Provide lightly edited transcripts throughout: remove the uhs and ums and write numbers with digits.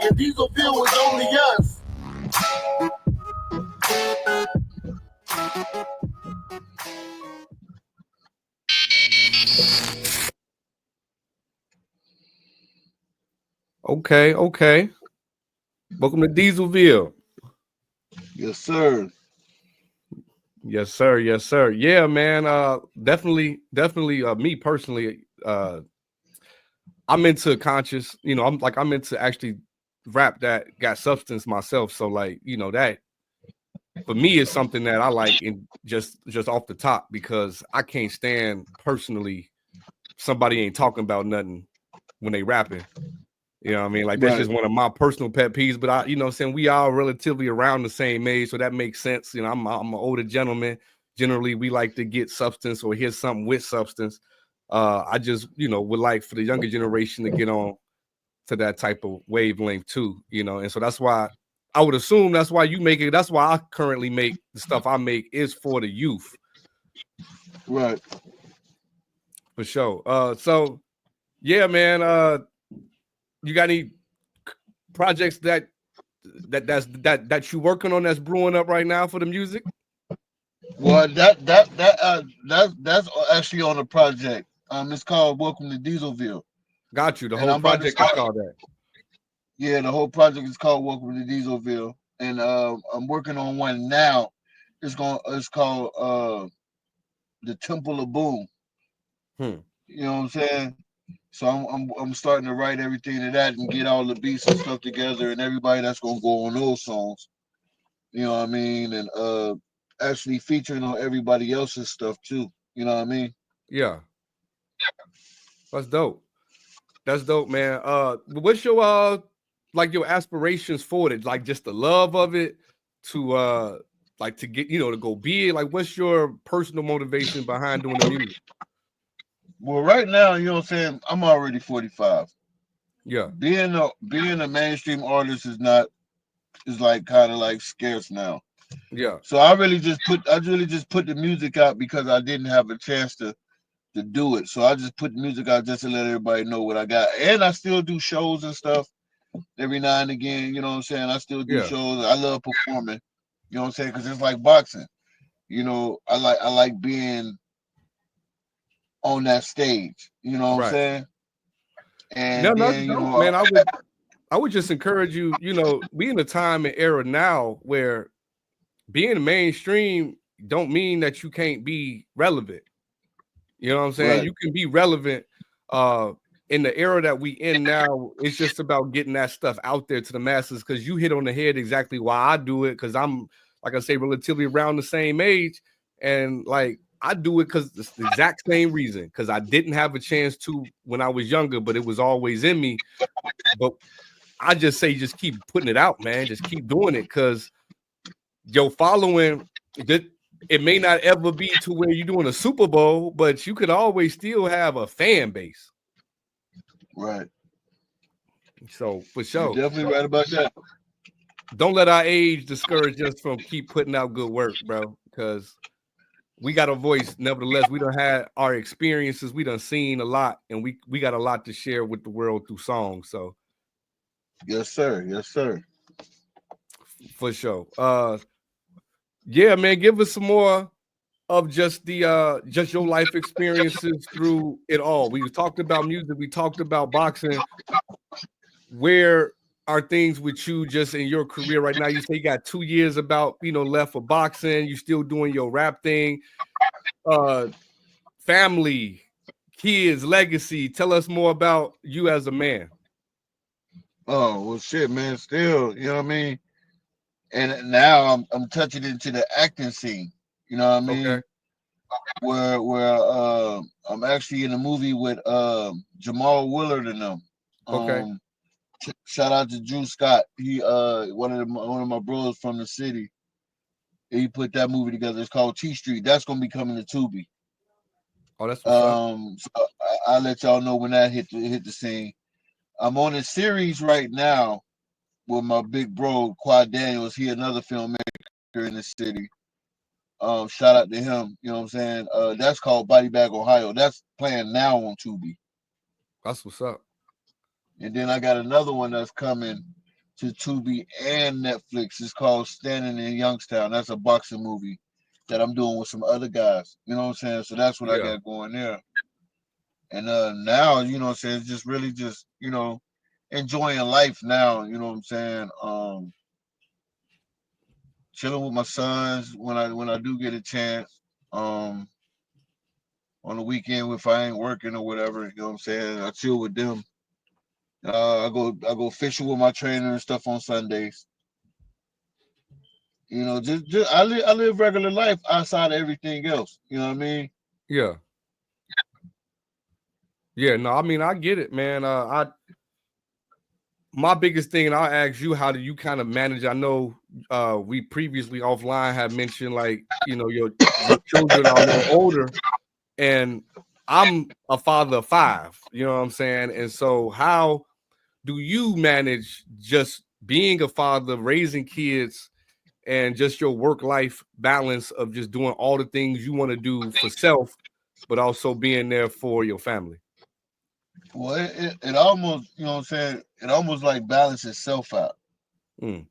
and Deezolville was only us. Okay. Welcome to Deezolville. Yes, sir. Yes, sir. Yeah, man. Definitely. Me personally, I'm into conscious. I'm into actually rap that got substance myself. So like, that for me is something that I like in just off the top, because I can't stand personally somebody ain't talking about nothing when they rapping. You know what I mean? Like, that's just one of my personal pet peeves. But I'm saying we all relatively around the same age, so that makes sense. I'm an older gentleman. Generally, we like to get substance or hear something with substance. I just, would like for the younger generation to get on to that type of wavelength too, and so that's why I would assume that's why you make it. That's why I currently make the stuff I make is for the youth. Right. For sure. So yeah, man, you got any projects that you working on that's brewing up right now for the music? Well, that's actually on the project. It's called Welcome to Deezolville. Got you. The whole project is called that. Yeah, the whole project is called Welcome to Deezolville, and I'm working on one now. It's called the Temple of Boone. You know what I'm saying? So I'm starting to write everything to that and get all the beats and stuff together, and everybody that's gonna go on those songs. You know what I mean? And actually featuring on everybody else's stuff too. You know what I mean? Yeah. That's dope. That's dope, man. What's your like your aspirations for it? Like just the love of it to like to get, to go big? Like what's your personal motivation behind doing the music? Well, right now, you know what I'm saying, I'm already 45. Yeah. Being a mainstream artist is like kind of like scarce now. Yeah. So I really just put the music out because I didn't have a chance to do it. So I just put the music out just to let everybody know what I got. And I still do shows and stuff every now and again. You know what I'm saying? I still do shows. I love performing. You know what I'm saying? Because it's like boxing. I like being on that stage. You know what I'm saying? And No, then man. I would just encourage you. We in a time and era now where being mainstream don't mean that you can't be relevant. You know what I'm saying? Right. You can be relevant. In the era that we in now, it's just about getting that stuff out there to the masses, because you hit on the head exactly why I do it, because I'm, like I say, relatively around the same age. And like I do it because it's the exact same reason, because I didn't have a chance to when I was younger, but it was always in me. But I just say just keep putting it out, man. Just keep doing it, because your following, it may not ever be to where you're doing a Super Bowl, but you could always still have a fan base. Right. So for sure, you're definitely right about that. don't let our age discourage us from keep putting out good work, bro, because we got a voice. Nevertheless, we done had our experiences. We done seen a lot, and we got a lot to share with the world through songs. So yes, sir. Yes, sir. For sure. Yeah, man, give us some more of just your life experiences through it all. We talked about music, we talked about boxing. Where are things with you just in your career right now? You say you got 2 years about left for boxing. You still doing your rap thing. Family, kids, legacy. Tell us more about you as a man. Oh well, shit, man. Still, you know what I mean. And now I'm touching into the acting scene. You know what I mean? Okay. Where I'm actually in a movie with Jamal Willard and them. Okay. Shout out to Drew Scott. He one of my brothers from the city. He put that movie together. It's called T Street. That's gonna be coming to Tubi. Oh, that's what's up. So I'll let y'all know when that hit the scene. I'm on a series right now with my big bro Quad Daniels. He another filmmaker in the city. Shout out to him. You know what I'm saying? That's called Body Bag Ohio. That's playing now on Tubi. That's what's up. And then I got another one that's coming to Tubi and Netflix. It's called Standing in Youngstown. That's a boxing movie that I'm doing with some other guys. You know what I'm saying? So that's what I Yeah. got going there. And now, you know what I'm saying, it's just really just, enjoying life now, you know what I'm saying? Chilling with my sons when I do get a chance. On the weekend if I ain't working or whatever, you know what I'm saying? I chill with them. I go fishing with my trainer and stuff on Sundays. Just I live regular life outside of everything else. You know what I mean? Yeah. Yeah, no, I mean, I get it, man. My biggest thing, and I'll ask you, how do you kind of manage? I know we previously offline had mentioned, like, your children are a little older, and I'm a father of 5, you know what I'm saying? And so how do you manage just being a father, raising kids, and just your work-life balance of just doing all the things you want to do for self, but also being there for your family? Well, it almost, you know what I'm saying, it almost like balances itself out. Mm.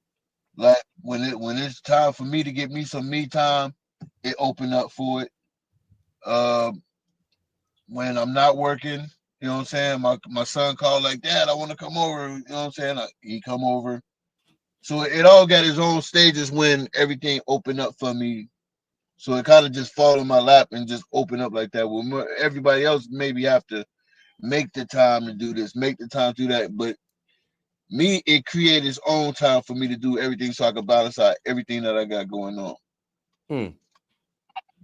Like when it's time for me to get me some me time, it opened up for it. When I'm not working, you know what I'm saying, my son called like, Dad, I want to come over. You know what I'm saying? He come over. So it all got its own stages when everything opened up for me. So it kind of just fall in my lap and just open up like that. Well, everybody else maybe have to make the time to do this, make the time to do that. But me, it created its own time for me to do everything so I could balance out everything that I got going on. Mm.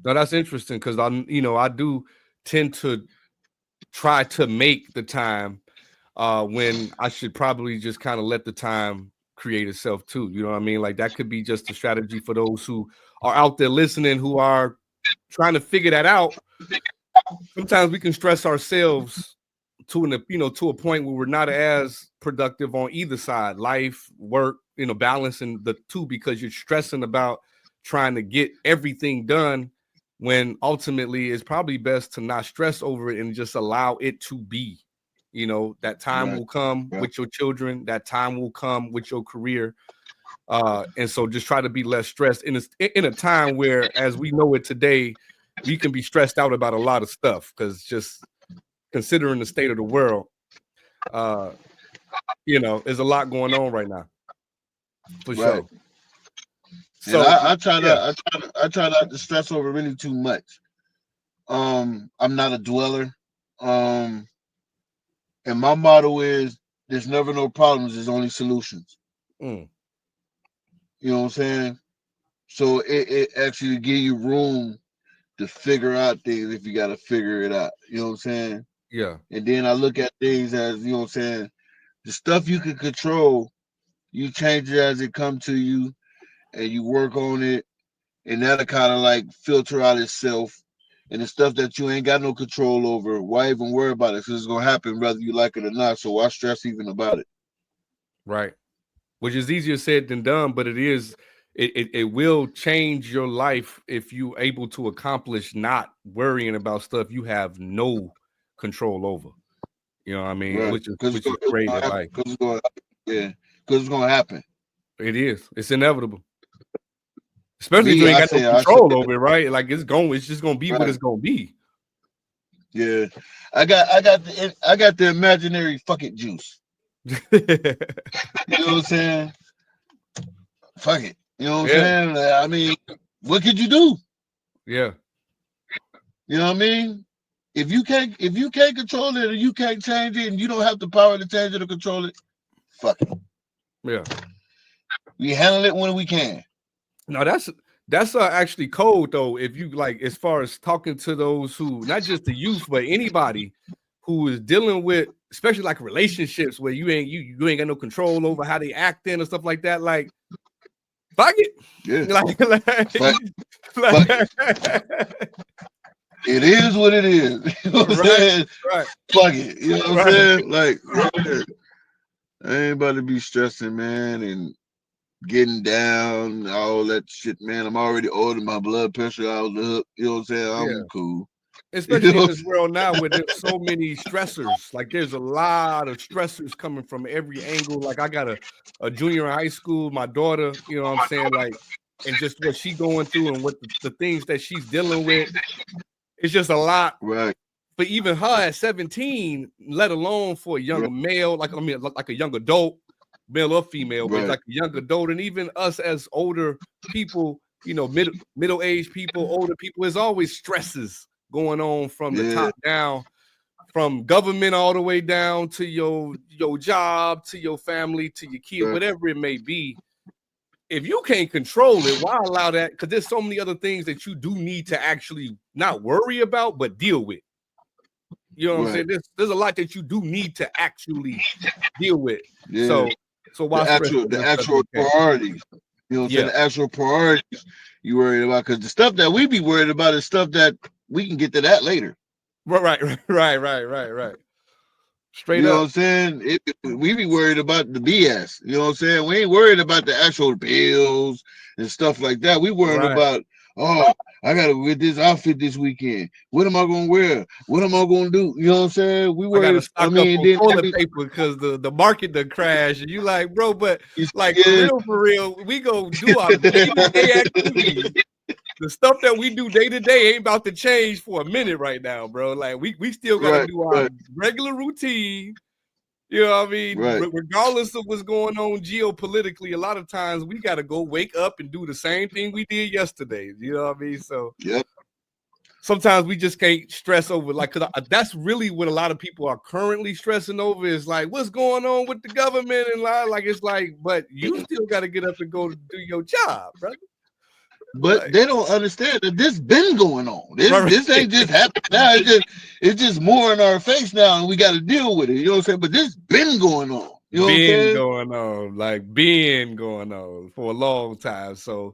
Now that's interesting because I do tend to try to make the time when I should probably just kind of let the time create itself too. You know what I mean? Like that could be just a strategy for those who are out there listening, who are trying to figure that out. Sometimes we can stress ourselves to a point where we're not as productive on either side, life, work, balancing the two, because you're stressing about trying to get everything done when ultimately it's probably best to not stress over it and just allow it to be. That time Right. will come with your children, that time will come with your career. And so just try to be less stressed in a time where, as we know it today, we can be stressed out about a lot of stuff, because just considering the state of the world, there's a lot going on right now, for Right. sure. And So I try not to stress over really too much. I'm not a dweller. Um, and my motto is there's never no problems, there's only solutions. mm, You know what I'm saying? So it actually give you room to figure out things if you got to figure it out. You know what I'm saying? yeah, And then I look at things as, you know what I'm saying, the stuff you can control, you change it as it come to you and you work on it, and that'll kind of like filter out itself. And the stuff that you ain't got no control over, why even worry about it? Because it's gonna happen whether you like it or not. So why stress even about it? right. Which is easier said than done, but it will change your life if you able to accomplish not worrying about stuff you have no control over. You know what I mean? Right. Which is Because which is great in life. it's gonna happen. Yeah. Because it's gonna happen. It is. It's inevitable. Especially if you Me, ain't got no I say control over it, right? Like it's just gonna be what right. it's gonna be. Yeah. I got the imaginary fuck it juice. You know what I'm saying? Fuck it. You know what I'm Yeah, saying? I mean, what could you do? yeah, You know what I mean? If you can't control it or you can't change it and you don't have the power to change it or control it, fuck it. yeah. We handle it when we can. No, that's actually cold though. If you like, as far as talking to those who, not just the youth, but anybody who is dealing with, especially like relationships where you ain't got no control over how they act in and stuff like that. Like, fuck it. Yeah. Fuck, fuck it. Like It is what it is. You know what I'm right, saying? right, Fuck it. You know what I'm right. saying? Like, yeah. I ain't about to be stressing, man, and getting down, all that shit, man. I'm already old and my blood pressure out the hook. You know what I'm saying? Yeah. I'm cool. especially in this world now where there's so many stressors. Like there's a lot of stressors coming from every angle. Like I got a junior in high school, my daughter, you know what I'm saying? Like, and just what she going through and what the things that she's dealing with. It's just a lot. Right. But even her at 17, let alone for a younger male, like a young adult, male or female, but like a young adult, and even us as older people, you know, middle-aged people, older people, there's always stresses going on from the top down, from government all the way down to your job, to your family, to your kid, whatever it may be. If you can't control it, why allow that? Because there's so many other things that you do need to actually not worry about, but deal with. You know what I'm saying? There's a lot that you do need to actually deal with. So why the actual priorities? You know what I'm saying? The actual priorities you worried about, because the stuff that we be worried about is stuff that we can get to that later. Right. Straight up. You know what I'm saying? We be worried about the BS. You know what I'm saying? We ain't worried about the actual bills and stuff like that. We worried about, oh, I gotta wear this outfit this weekend. What am I gonna wear? What am I gonna do? You know what I'm saying? We worried. I gotta stock up on toilet paper because the market done crashed. And you like, bro, but like for real, we go do our day-to-day activities. The stuff that we do day to day ain't about to change for a minute right now, bro. Like we still gotta do our regular routine. You know what I mean? Regardless of what's going on geopolitically, a lot of times we gotta go wake up and do the same thing we did yesterday. You know what I mean? So sometimes we just can't stress over, like, cause that's really what a lot of people are currently stressing over is like, what's going on with the government and like it's like, but you still gotta get up and go do your job, brother. But they don't understand that this been going on. This ain't just happened now. It's just more in our face now, and we got to deal with it. You know what I'm saying? But this been going on. You know what I'm saying? Been going on for a long time. So